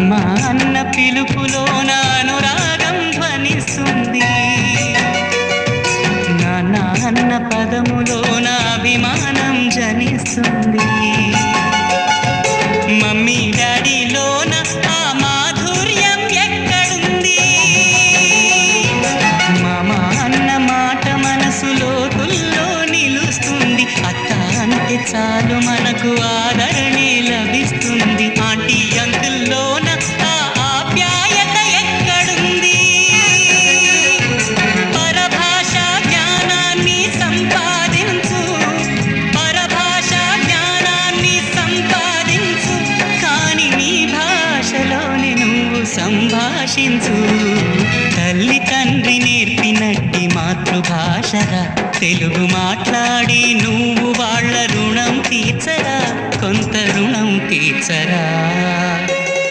అమ్మ అన్న పిలుపులోన అనురాగం ధ్వనిస్తుంది, నాన్న అన్న పదములోన అభిమానం జనిస్తుంది. మమ్మీ డాడీలోన ఆ మాధుర్యం ఎక్కడుంది? మామ అన్న మాట మనసులో తుల్లో నిలుస్తుంది. అత్త అంటే చాలు మనకు ఆదరణే లభిస్తుంది. ఆంటీ అంకుల్లోన ఆ ఆప్యాయత ఎక్కడుంది? పరభాష జ్ఞానాన్ని సంపాదించు, పరభాష జ్ఞానాన్ని సంపాదించు, కాని నీ భాషలోనే నువ్వు సంభాషించు. తల్లి తండ్రి నేర్పినట్టి మాతృభాషరా, తెలుగు మాట్లాడి నువ్వు వాళ్ళ రుణం తీర్చరా, కొంత రుణం తీర్చరా.